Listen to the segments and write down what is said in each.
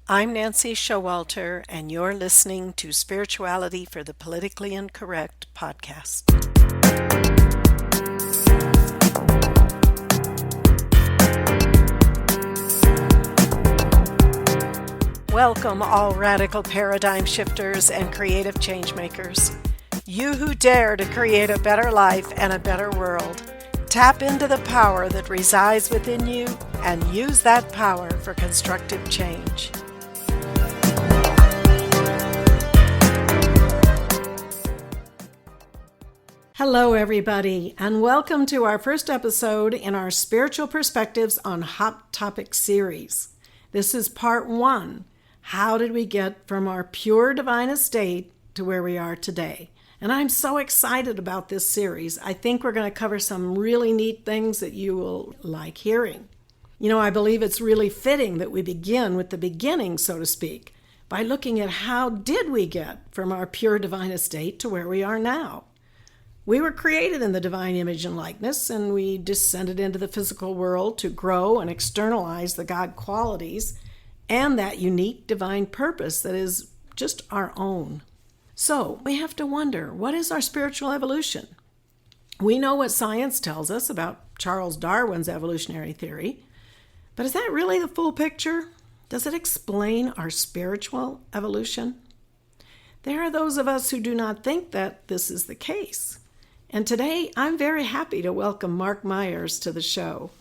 I'm Nancy Showalter, and you're listening to Spirituality for the Politically Incorrect podcast. Welcome, all radical paradigm shifters and creative change makers. You who dare to create a better life and a better world. Tap into the power that resides within you and use that power for constructive change. Hello, everybody, and welcome to our first episode in our Spiritual Perspectives on Hot Topics series. This is part 1. How did we get from our pure divine estate to where we are today? And I'm so excited about this series. I think we're going to cover some really neat things that you will like hearing. You know, I believe it's really fitting that we begin with the beginning, so to speak, by looking at how did we get from our pure divine estate to where we are now. We were created in the divine image and likeness, and we descended into the physical world to grow and externalize the God qualities and that unique divine purpose that is just our own. So we have to wonder, what is our spiritual evolution? We know what science tells us about Charles Darwin's evolutionary theory, but is that really the full picture? Does it explain our spiritual evolution? There are those of us who do not think that this is the case. And today, I'm very happy to welcome Mark Myers to the show.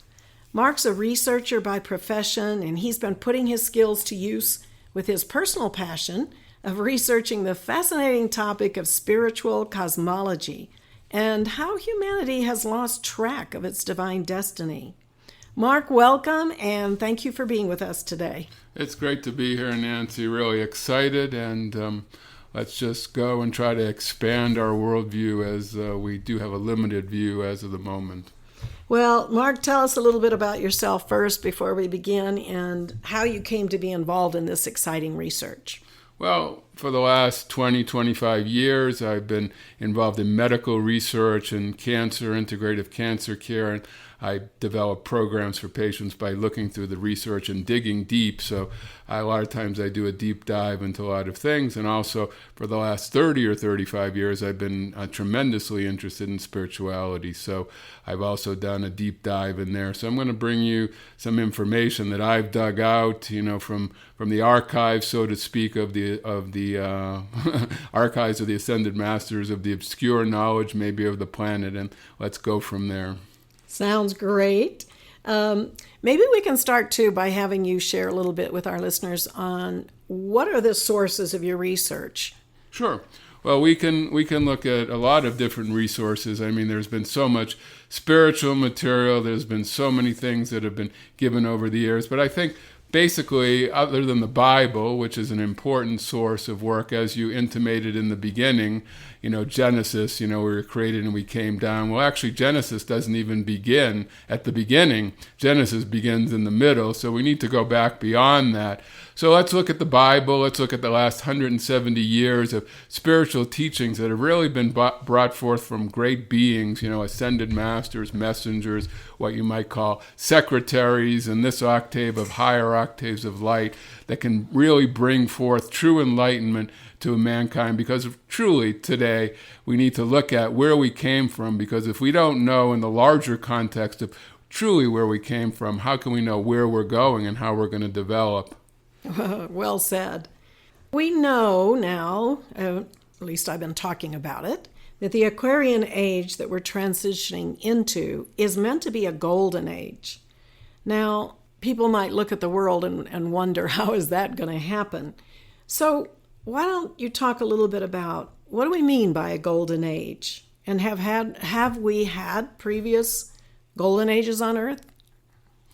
Mark's a researcher by profession, and he's been putting his skills to use with his personal passion of researching the fascinating topic of spiritual cosmology and how humanity has lost track of its divine destiny. Mark, welcome, and thank you for being with us today. It's great to be here, Nancy. Really excited, and let's just go and try to expand our worldview as we do have a limited view as of the moment. Well, Mark, tell us a little bit about yourself first before we begin and how you came to be involved in this exciting research. Well, for the last 25 years, I've been involved in medical research and cancer, integrative cancer care, and I develop programs for patients by looking through the research and digging deep. So a lot of times I do a deep dive into a lot of things. And also for the last 30 or 35 years, I've been tremendously interested in spirituality. So I've also done a deep dive in there. So I'm going to bring you some information that I've dug out, from the archives, so to speak, of the archives of the Ascended Masters, of the obscure knowledge maybe of the planet. And let's go from there. Sounds great. Maybe we can start, too, by having you share a little bit with our listeners on what are the sources of your research? Sure. Well, we can look at a lot of different resources. I mean, there's been so much spiritual material. There's been so many things that have been given over the years. But I think basically, other than the Bible, which is an important source of work, as you intimated in the beginning, Genesis, we were created and we came down. Well, actually, Genesis doesn't even begin at the beginning. Genesis begins in the middle, so we need to go back beyond that. So let's look at the Bible. Let's look at the last 170 years of spiritual teachings that have really been brought forth from great beings, ascended masters, messengers, what you might call secretaries in this octave of higher octaves of light that can really bring forth true enlightenment to mankind, because truly today we need to look at where we came from, because if we don't know in the larger context of truly where we came from, how can we know where we're going and how we're going to develop? Well said. We know now, at least I've been talking about it, that the Aquarian age that we're transitioning into is meant to be a golden age. Now, people might look at the world and wonder, how is that going to happen? So why don't you talk a little bit about what do we mean by a golden age? And have we had previous golden ages on Earth?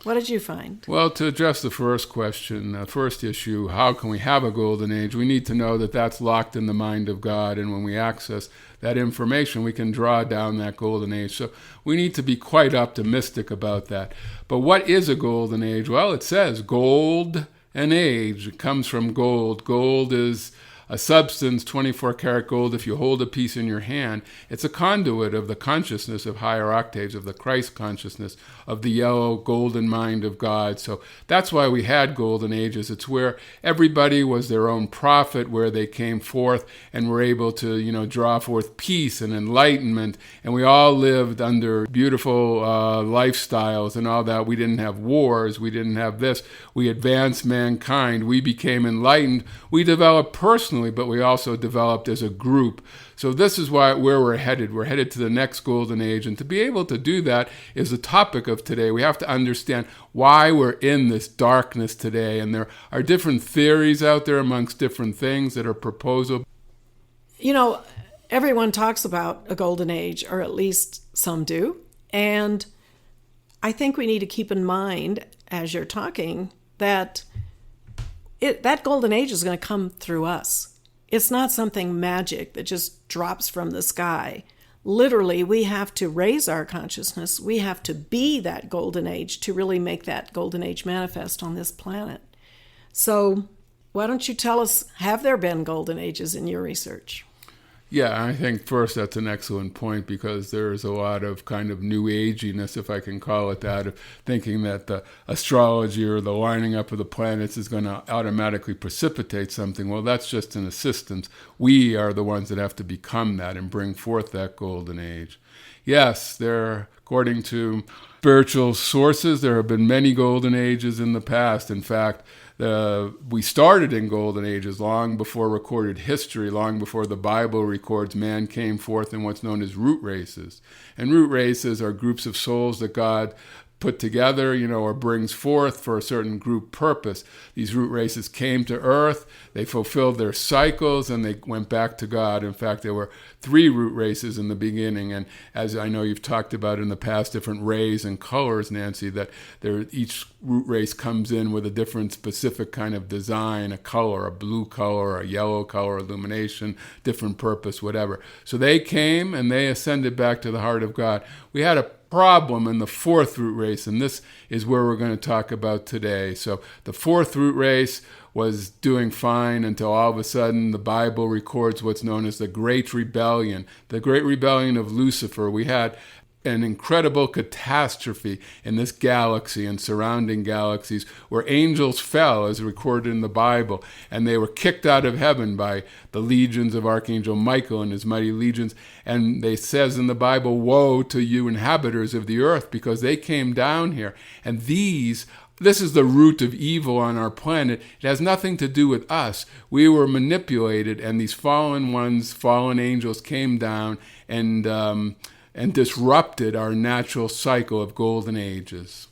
What did you find? Well, to address the first question, the first issue, how can we have a golden age? We need to know that that's locked in the mind of God, and when we access that information, we can draw down that golden age. So we need to be quite optimistic about that. But what is a golden age? Well, it says gold and age. It comes from gold. Gold is a substance, 24 karat gold, if you hold a piece in your hand, it's a conduit of the consciousness of higher octaves, of the Christ consciousness, of the yellow golden mind of God. So that's why we had golden ages. It's where everybody was their own prophet, where they came forth and were able to, draw forth peace and enlightenment. And we all lived under beautiful lifestyles and all that. We didn't have wars. We didn't have this. We advanced mankind. We became enlightened. We developed personally, but we also developed as a group. So this is where we're headed. We're headed to the next golden age. And to be able to do that is the topic of today. We have to understand why we're in this darkness today. And there are different theories out there amongst different things that are proposed. Everyone talks about a golden age, or at least some do. And I think we need to keep in mind, as you're talking, that that golden age is going to come through us. It's not something magic that just drops from the sky. Literally, we have to raise our consciousness. We have to be that golden age to really make that golden age manifest on this planet. So why don't you tell us, have there been golden ages in your research? Yeah, I think first that's an excellent point, because there's a lot of kind of new aginess, if I can call it that, of thinking that the astrology or the lining up of the planets is going to automatically precipitate something. Well, that's just an assistance. We are the ones that have to become that and bring forth that golden age. Yes, according to spiritual sources, there have been many golden ages in the past. In fact, we started in golden ages long before recorded history, long before the Bible records man came forth in what's known as root races. And root races are groups of souls that God put together, or brings forth for a certain group purpose. These root races came to earth, they fulfilled their cycles, and they went back to God. In fact, there were 3 root races in the beginning, and as I know you've talked about in the past, different rays and colors, Nancy, that each root race comes in with a different specific kind of design, a color, a blue color, a yellow color, illumination, different purpose, whatever. So they came and they ascended back to the heart of God. We had a problem in the 4th root race, and this is where we're going to talk about today. So the 4th root race was doing fine until all of a sudden the Bible records what's known as the Great Rebellion of Lucifer. We had an incredible catastrophe in this galaxy and surrounding galaxies where angels fell, as recorded in the Bible, and they were kicked out of heaven by the legions of Archangel Michael and his mighty legions. And they says in the Bible, woe to you inhabitants of the earth, because they came down here. And this is the root of evil on our planet. It has nothing to do with us. We were manipulated, and these fallen angels came down and disrupted our natural cycle of golden ages.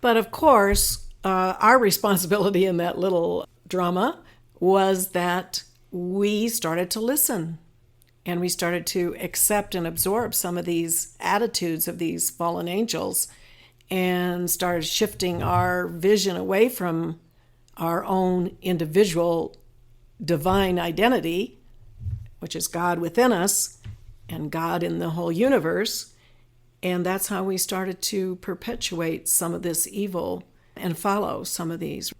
But of course, our responsibility in that little drama was that we started to listen, and we started to accept and absorb some of these attitudes of these fallen angels, and started shifting our vision away from our own individual divine identity, which is God within us, and God in the whole universe. And that's how we started to perpetuate some of this evil and follow some of these.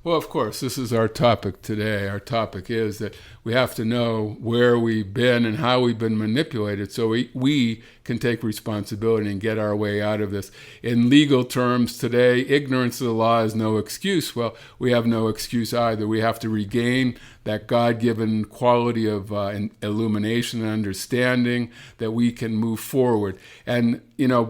Well, of course, this is our topic today. Our topic is that we have to know where we've been and how we've been manipulated so we can take responsibility and get our way out of this. In legal terms today, ignorance of the law is no excuse. Well, we have no excuse either. We have to regain that God-given quality of illumination and understanding that we can move forward. And,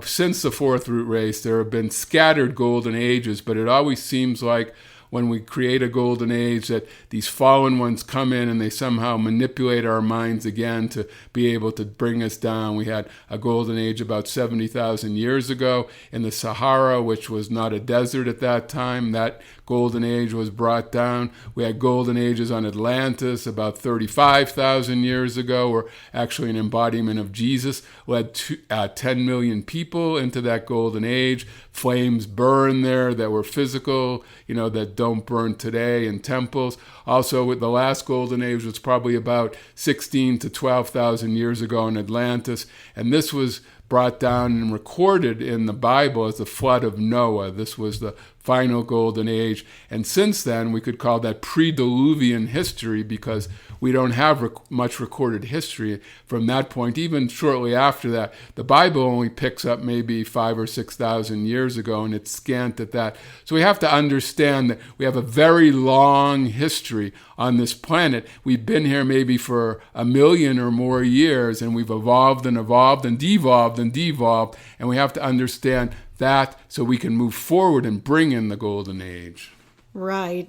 since the 4th root race, there have been scattered golden ages, but it always seems like when we create a golden age that these fallen ones come in and they somehow manipulate our minds again to be able to bring us down. We had a golden age about 70,000 years ago in the Sahara, which was not a desert at that time. That golden age was brought down. We had golden ages on Atlantis about 35,000 years ago, or actually an embodiment of Jesus led 10 million people into that golden age. Flames burned there that were physical, that don't burn today in temples. Also, with the last golden age was probably about 16 to 12,000 years ago in Atlantis, and this was brought down and recorded in the Bible as the flood of Noah. This was the final golden age. And since then, we could call that pre-Diluvian history because we don't have much recorded history from that point. Even shortly after that, the Bible only picks up maybe 5,000 or 6,000 years ago, and it's scant at that. So we have to understand that we have a very long history on this planet. We've been here maybe for 1 million or more years, and we've evolved and evolved and devolved and devolved, and we have to understand that so we can move forward and bring in the golden age. Right.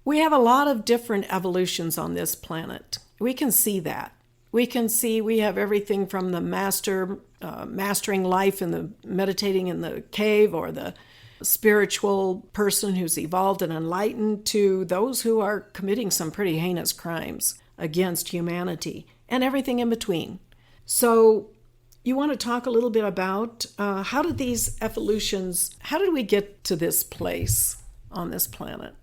We have a lot of different evolutions on this planet. We can see that. We can see we have everything from the mastering life in the meditating in the cave, or the spiritual person who's evolved and enlightened, to those who are committing some pretty heinous crimes against humanity, and everything in between. So you want to talk a little bit about how did we get to this place on this planet?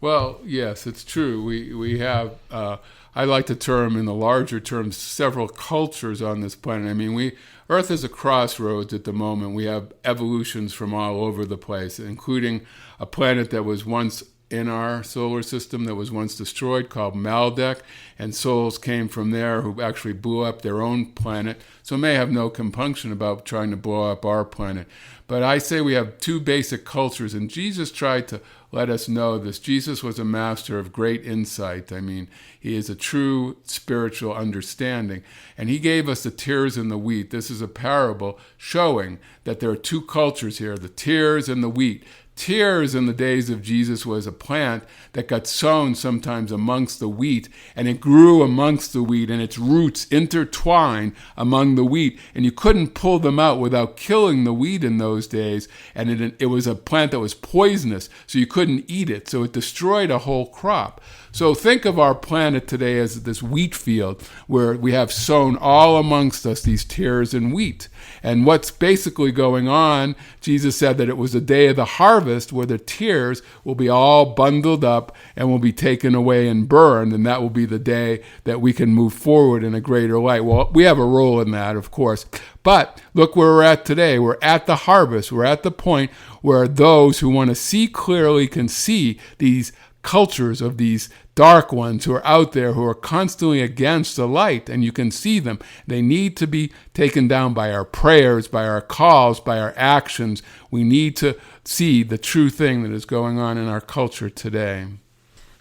Well, yes, it's true. We have, I like to term in the larger terms, several cultures on this planet. I mean, Earth is a crossroads at the moment. We have evolutions from all over the place, including a planet that was once in our solar system that was once destroyed called Maldek, and souls came from there who actually blew up their own planet, so may have no compunction about trying to blow up our planet. But I say we have two basic cultures, and Jesus tried to let us know this. Jesus was a master of great insight. I mean, he is a true spiritual understanding, and he gave us the tares and the wheat. This is a parable showing that there are two cultures here, the tares and the wheat. Tares in the days of Jesus was a plant that got sown sometimes amongst the wheat, and it grew amongst the wheat, and its roots intertwined among the wheat, and you couldn't pull them out without killing the wheat in those days, and it was a plant that was poisonous, so you couldn't eat it, so it destroyed a whole crop. So think of our planet today as this wheat field where we have sown all amongst us these tares and wheat. And what's basically going on, Jesus said that it was the day of the harvest where the tares will be all bundled up and will be taken away and burned, and that will be the day that we can move forward in a greater light. Well, we have a role in that, of course. But look where we're at today. We're at the harvest. We're at the point where those who want to see clearly can see these cultures of these dark ones who are out there, who are constantly against the light, and you can see them. They need to be taken down by our prayers, by our calls, by our actions. We need to see the true thing that is going on in our culture today.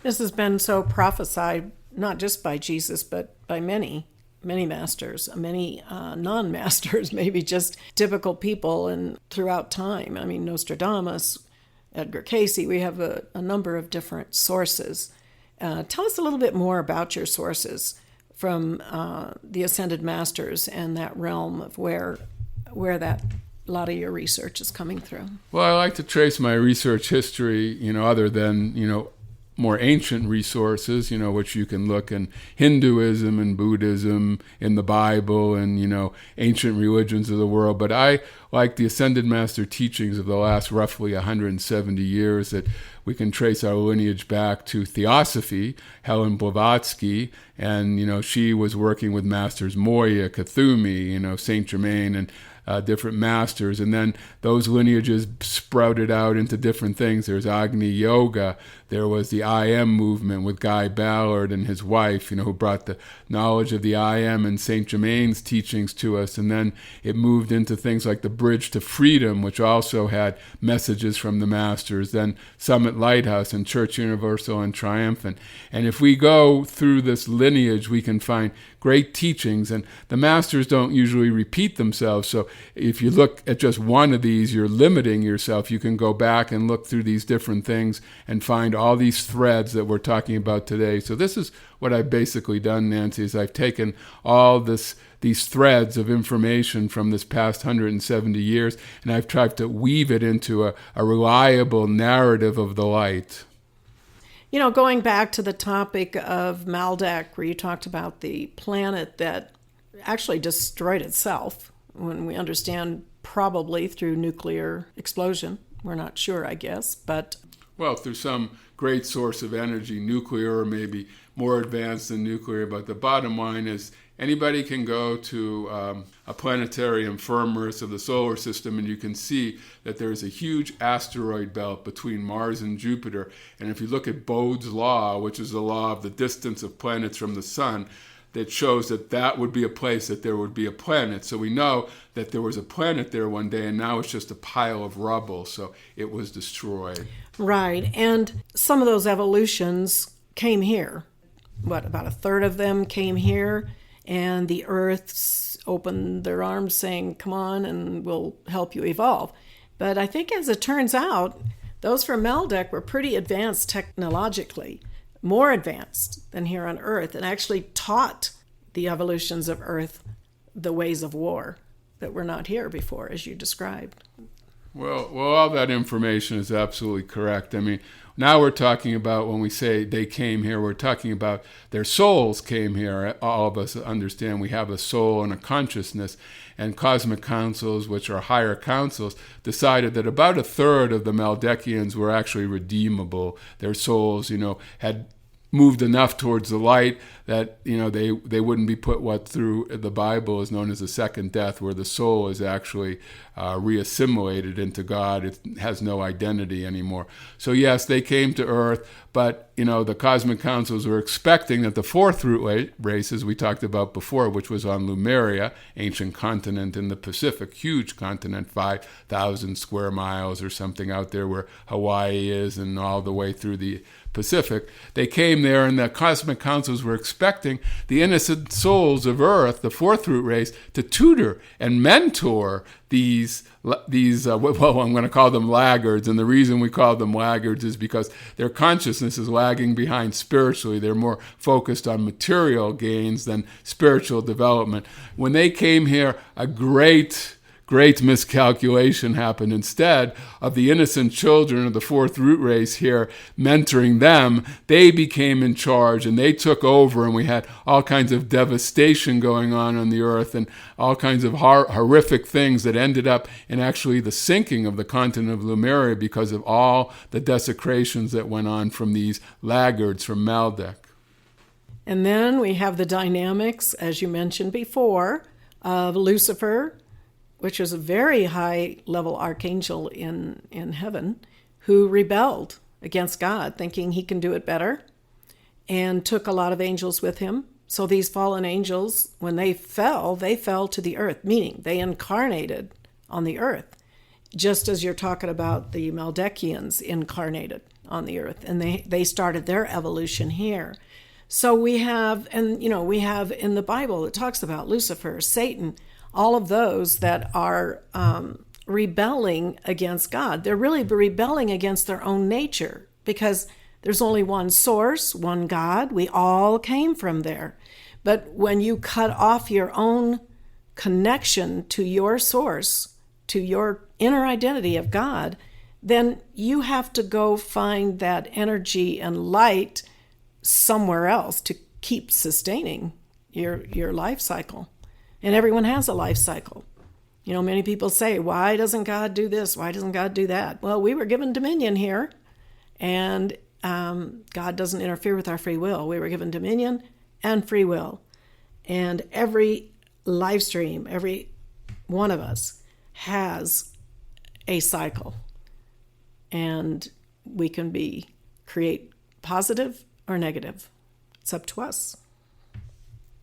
This has been so prophesied, not just by Jesus, but by many masters, many non-masters, maybe just typical people and throughout time. I mean, Nostradamus, Edgar Cayce, we have a number of different sources. Tell us a little bit more about your sources from the Ascended Masters and that realm of where that a lot of your research is coming through. Well, I like to trace my research history, other than, more ancient resources, which you can look in Hinduism and Buddhism, in the Bible, and, ancient religions of the world. But I like the Ascended Master teachings of the last roughly 170 years that we can trace our lineage back to Theosophy, Helen Blavatsky, and, she was working with Masters Moya, Kuthumi, Saint Germain, and different masters, and then those lineages sprouted out into different things. There's Agni Yoga. There was the I Am movement with Guy Ballard and his wife, who brought the knowledge of the I Am and Saint Germain's teachings to us. And then it moved into things like the Bridge to Freedom, which also had messages from the masters. Then Summit Lighthouse and Church Universal and Triumphant. And if we go through this lineage, we can find great teachings, and the masters don't usually repeat themselves. So if you look at just one of these, you're limiting yourself. You can go back and look through these different things and find all these threads that we're talking about today. So this is what I've basically done, Nancy, is I've taken all these threads of information from this past 170 years, and I've tried to weave it into a reliable narrative of the light. Going back to the topic of Maldek, where you talked about the planet that actually destroyed itself, when we understand probably through nuclear explosion. We're not sure, I guess, but... Well, through some great source of energy, nuclear or maybe more advanced than nuclear, but the bottom line is Anybody can go to a planetary ephemeris of the solar system, and you can see that there's a huge asteroid belt between Mars and Jupiter. And if you look at Bode's law, which is the law of the distance of planets from the sun, that shows that that would be a place that there would be a planet. So we know that there was a planet there one day, and now it's just a pile of rubble. So it was destroyed. Right. And some of those evolutions came here. About a third of them came here, and the Earth opened their arms saying, come on, and we'll help you evolve. But I think as it turns out, those from Meldeck were pretty advanced technologically, more advanced than here on Earth, and actually taught the evolutions of Earth the ways of war that were not here before, as you described. Well, all that information is absolutely correct. I mean, now we're talking about, when we say they came here, we're talking about their souls came here. All of us understand we have a soul and a consciousness, and cosmic councils, which are higher councils, decided that about a third of the Maldeckians were actually redeemable. Their souls, had moved enough towards the light that they wouldn't be put what through the Bible is known as the second death, where the soul is actually reassimilated into God. It has no identity anymore. So yes, they came to Earth, but the cosmic councils were expecting that the fourth root race, as we talked about before, which was on Lemuria, ancient continent in the Pacific, huge continent, 5,000 square miles or something out there where Hawaii is, and all the way through the Pacific. They came there, and the cosmic councils were expecting the innocent souls of Earth, the fourth root race, to tutor and mentor these I'm going to call them laggards. And the reason we call them laggards is because their consciousness is lagging behind spiritually. They're more focused on material gains than spiritual development. When they came here, a great miscalculation happened. Instead of the innocent children of the fourth root race here mentoring them, they became in charge and they took over, and we had all kinds of devastation going on the earth, and all kinds of horrific things that ended up in actually the sinking of the continent of Lemuria because of all the desecrations that went on from these laggards from Meldeck. And then we have the dynamics, as you mentioned before, of Lucifer, which is a very high-level archangel in heaven, who rebelled against God, thinking he can do it better, and took a lot of angels with him. So these fallen angels, when they fell to the earth, meaning they incarnated on the earth, just as you're talking about the Maldeckians incarnated on the earth, and they started their evolution here. So we have in the Bible, it talks about Lucifer, Satan, all of those that are rebelling against God. They're really rebelling against their own nature, because there's only one source, one God. We all came from there. But when you cut off your own connection to your source, to your inner identity of God, then you have to go find that energy and light somewhere else to keep sustaining your life cycle. And everyone has a life cycle. Many people say, why doesn't God do this? Why doesn't God do that? Well, we were given dominion here, and God doesn't interfere with our free will. We were given dominion and free will. And every live stream, every one of us has a cycle. And we can create positive or negative. It's up to us.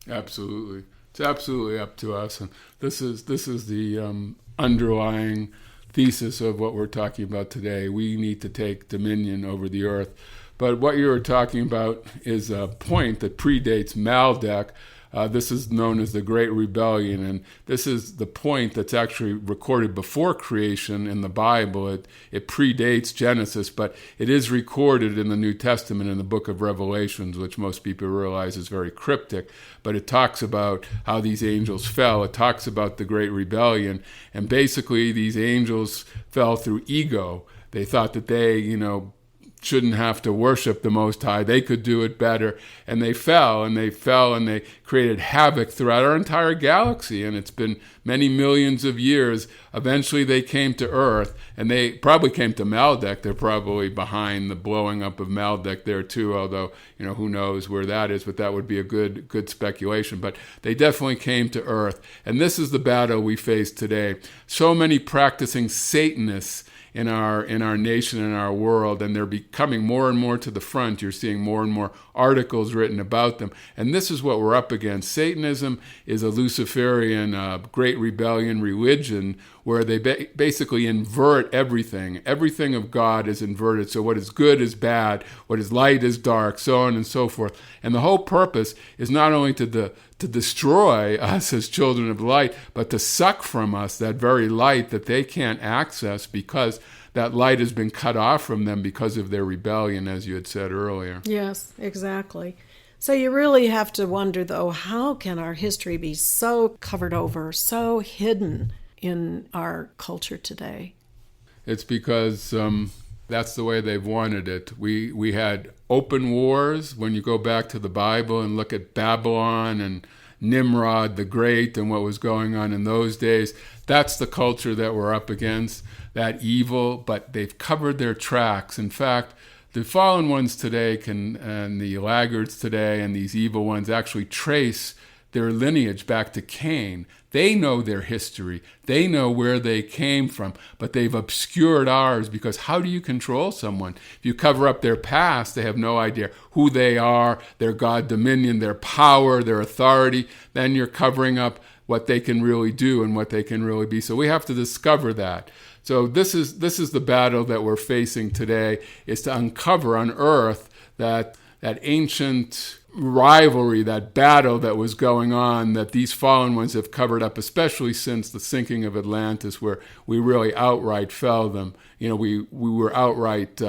Absolutely. It's absolutely up to us, and this is the underlying thesis of what we're talking about today. We need to take dominion over the earth. But what you were talking about is a point that predates Meldeck. This is known as the Great Rebellion, and this is the point that's actually recorded before creation in the Bible. It predates Genesis, but it is recorded in the New Testament in the book of Revelations, which most people realize is very cryptic. But it talks about how these angels fell. It talks about the Great Rebellion, and basically these angels fell through ego. They thought that they, shouldn't have to worship the Most High. They could do it better. And they fell, and they created havoc throughout our entire galaxy. And it's been many millions of years. Eventually they came to Earth, and they probably came to Maldek. They're probably behind the blowing up of Maldek there too, although, who knows where that is, but that would be a good speculation. But they definitely came to Earth. And this is the battle we face today. So many practicing Satanists in our nation and our world, and they're becoming more and more to the front. You're seeing more and more articles written about them, and this is what we're up against. Satanism is a Luciferian great rebellion religion where they basically invert everything. Everything of God is inverted, so what is good is bad, what is light is dark, so on and so forth. And the whole purpose is not only to destroy us as children of light, but to suck from us that very light that they can't access because that light has been cut off from them because of their rebellion, as you had said earlier. Yes, exactly. So you really have to wonder, though, how can our history be so covered over, so hidden in our culture today? It's because that's the way they've wanted it. We had open wars. When you go back to the Bible and look at Babylon and Nimrod the Great and what was going on in those days, that's the culture that we're up against, that evil, but they've covered their tracks. In fact, the fallen ones today and the laggards today and these evil ones actually trace their lineage back to Cain. They know their history. They know where they came from, but they've obscured ours because how do you control someone? If you cover up their past, they have no idea who they are, their God dominion, their power, their authority. Then you're covering up what they can really do and what they can really be. So we have to discover that. So this is the battle that we're facing today, is to uncover, unearth that ancient rivalry, that battle that was going on, that these fallen ones have covered up, especially since the sinking of Atlantis, where we really outright fell them. We were outright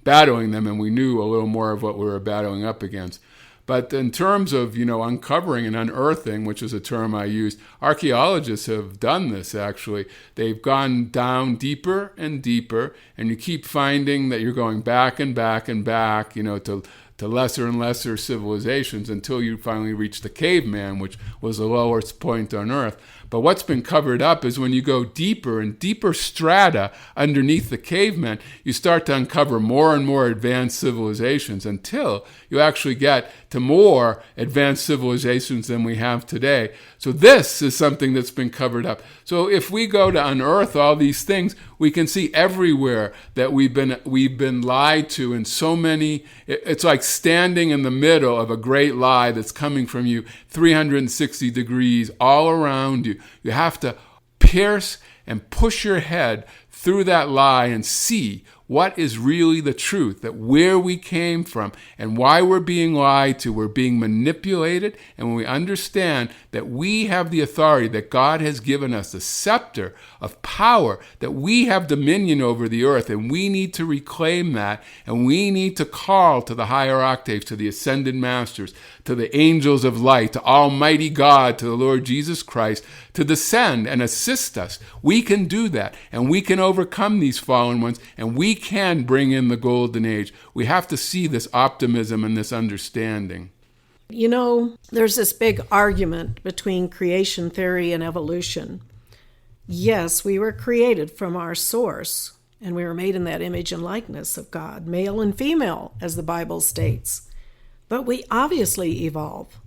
battling them, and we knew a little more of what we were battling up against. But in terms of, uncovering and unearthing, which is a term I used, archaeologists have done this, actually. They've gone down deeper and deeper, and you keep finding that you're going back and back and back, to lesser and lesser civilizations until you finally reach the caveman, which was the lowest point on Earth. But what's been covered up is when you go deeper and deeper strata underneath the caveman, you start to uncover more and more advanced civilizations until you actually get to more advanced civilizations than we have today. So this is something that's been covered up. So if we go to unearth all these things, we can see everywhere that we've been lied to in so many. It's like standing in the middle of a great lie that's coming from you 360 degrees all around you. You have to pierce and push your head through that lie and see what is really the truth, that where we came from and why we're being lied to, we're being manipulated. And when we understand that we have the authority, that God has given us the scepter of power, that we have dominion over the earth, and we need to reclaim that, and we need to call to the higher octaves, to the ascended masters, to the angels of light, to Almighty God, to the Lord Jesus Christ, to descend and assist us. We can do that, and we can overcome these fallen ones, and we can bring in the golden age. We have to see this optimism and this understanding. There's this big argument between creation theory and evolution. Yes, we were created from our source, and we were made in that image and likeness of God, male and female, as the Bible states. But we obviously evolve.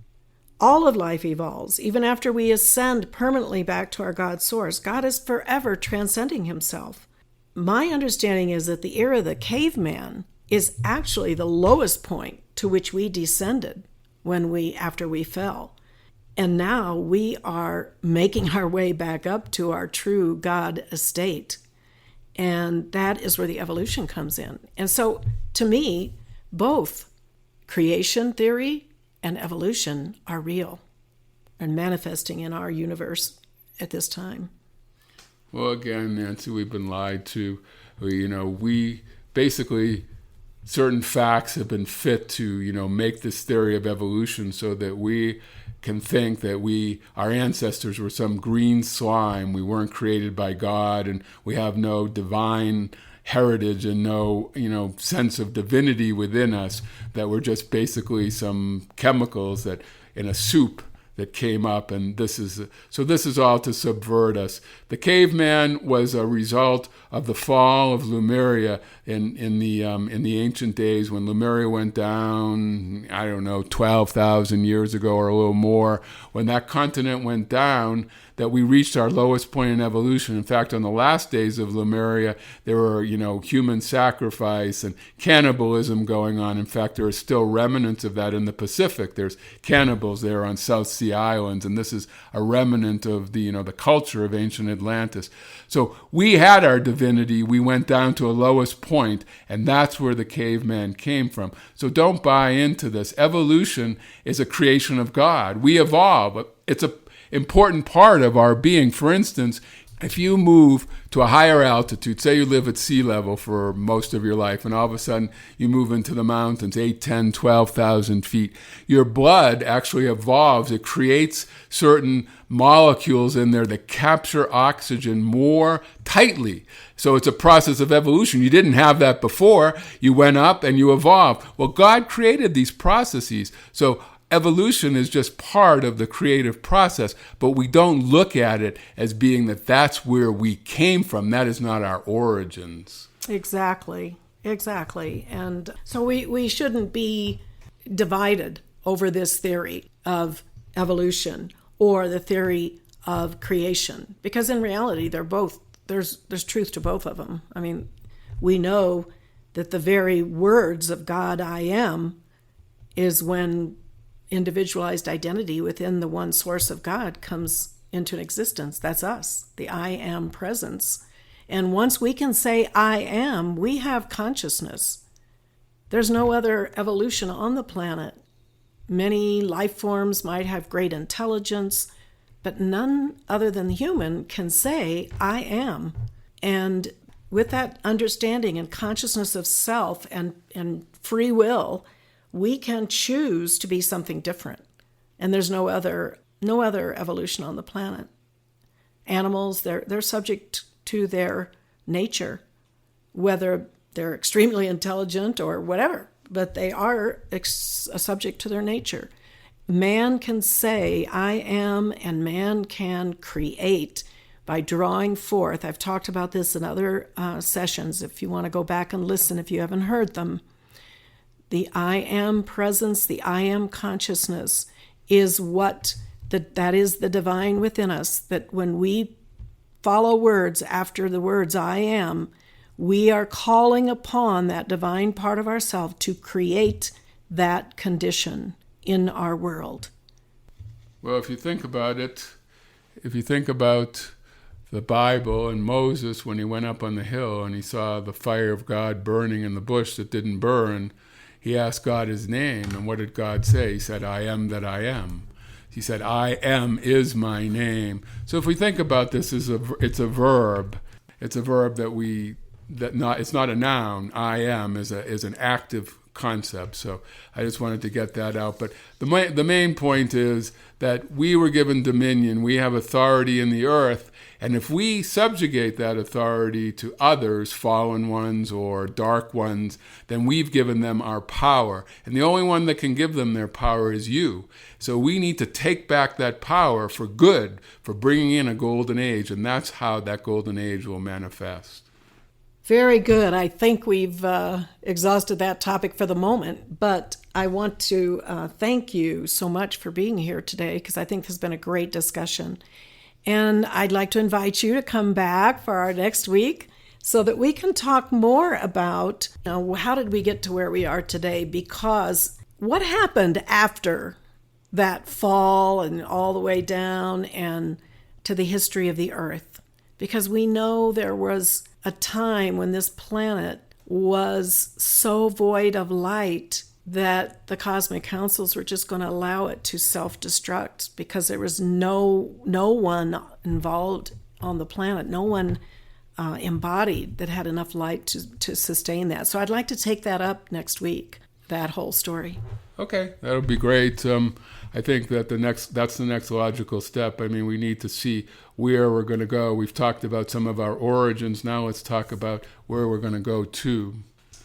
All of life evolves. Even after we ascend permanently back to our God source, God is forever transcending himself. My understanding is that the era of the caveman is actually the lowest point to which we descended after we fell. And now we are making our way back up to our true God estate. And that is where the evolution comes in. And so, to me, both creation theory and evolution are real and manifesting in our universe at this time. Well, again, Nancy, we've been lied to. We basically, certain facts have been fit to, make this theory of evolution so that we can think that our ancestors were some green slime. We weren't created by God, and we have no divine heritage and no, sense of divinity within us, that we're just basically some chemicals that in a soup that came up, and this is all to subvert us. The caveman was a result of the fall of Lemuria in the ancient days, when Lemuria went down, 12,000 years ago or a little more. When that continent went down, that we reached our lowest point in evolution. In fact, on the last days of Lemuria, there were, human sacrifice and cannibalism going on. In fact, there are still remnants of that in the Pacific. There's cannibals there on South Sea Islands, and this is a remnant of the culture of ancient Atlantis. So we had our divinity. We went down to a lowest point, and that's where the caveman came from. So don't buy into this. Evolution is a creation of God. We evolve. It's a important part of our being. For instance, if you move to a higher altitude, say you live at sea level for most of your life, and all of a sudden you move into the mountains, 8, 10, 12,000 feet, your blood actually evolves. It creates certain molecules in there that capture oxygen more tightly. So it's a process of evolution. You didn't have that before. You went up and you evolved. Well, God created these processes. So evolution is just part of the creative process, but we don't look at it as being that's where we came from. That is not our origins. Exactly. And so we shouldn't be divided over this theory of evolution or the theory of creation, because in reality, there's truth to both of them. I mean, we know that the very words of God, I am, is when individualized identity within the one source of God comes into existence. That's us, the I am presence. And once we can say I am, we have consciousness. There's no other evolution on the planet. Many life forms might have great intelligence, but none other than the human can say I am. And with that understanding and consciousness of self and free will, we can choose to be something different. And there's no other evolution on the planet. Animals, they're subject to their nature, whether they're extremely intelligent or whatever, but they are subject to their nature. Man can say, I am, and man can create by drawing forth. I've talked about this in other sessions, if you want to go back and listen if you haven't heard them. The I am presence, the I am consciousness is that is the divine within us, that when we follow words after the words I am, we are calling upon that divine part of ourselves to create that condition in our world. Well, if you think about the Bible and Moses, when he went up on the hill and he saw the fire of God burning in the bush that didn't burn, he asked God his name, and what did God say? He said, I am that I am. He said, I am is my name. So if we think about this, it's a verb. It's a verb it's not a noun. I am is an active concept. So I just wanted to get that out. But the main point is that we were given dominion. We have authority in the earth. And if we subjugate that authority to others, fallen ones or dark ones, then we've given them our power. And the only one that can give them their power is you. So we need to take back that power for good, for bringing in a golden age. And that's how that golden age will manifest. Very good. I think we've exhausted that topic for the moment, but I want to thank you so much for being here today, because I think this has been a great discussion. And I'd like to invite you to come back for our next week so that we can talk more about how did we get to where we are today, because what happened after that fall and all the way down and to the history of the earth. Because we know there was a time when this planet was so void of light that the cosmic councils were just going to allow it to self-destruct, because there was no one involved on the planet, no one embodied that had enough light to sustain that. So I'd like to take that up next week. that whole story. Okay, that'll be great. I think that that's the next logical step. I mean, we need to see where we're going to go. We've talked about some of our origins. Now let's talk about where we're going to go to.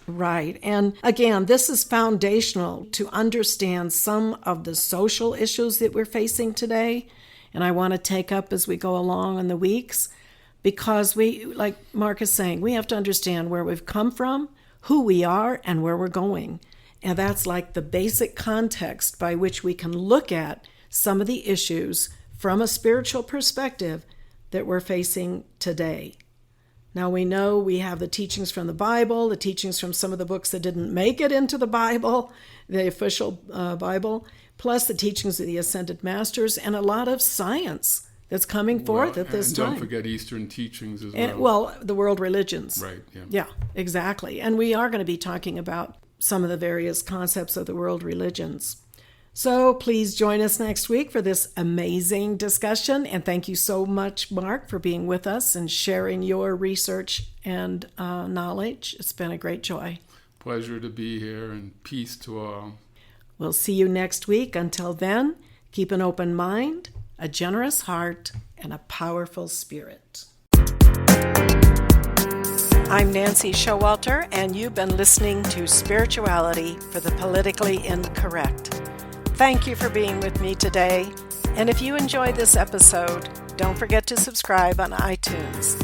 Right. And again, this is foundational to understand some of the social issues that we're facing today. And I want to take up as we go along in the weeks, because we, like Mark is saying, we have to understand where we've come from, who we are, and where we're going. And that's like the basic context by which we can look at some of the issues from a spiritual perspective that we're facing today. Now, we know we have the teachings from the Bible, the teachings from some of the books that didn't make it into the Bible, the official Bible, plus the teachings of the Ascended Masters, and a lot of science that's coming forth at this time. And don't forget Eastern teachings as well. And, well, the world religions. Right, yeah. Yeah, exactly. And we are going to be talking about some of the various concepts of the world religions. So please join us next week for this amazing discussion. And thank you so much, Mark, for being with us and sharing your research and knowledge. It's been a great joy. Pleasure to be here, and peace to all. We'll see you next week. Until then, keep an open mind, a generous heart, and a powerful spirit. I'm Nancy Showalter, and you've been listening to Spirituality for the Politically Incorrect. Thank you for being with me today, and if you enjoyed this episode, don't forget to subscribe on iTunes.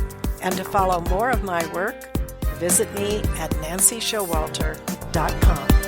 And to follow more of my work, visit me at nancyshowalter.com.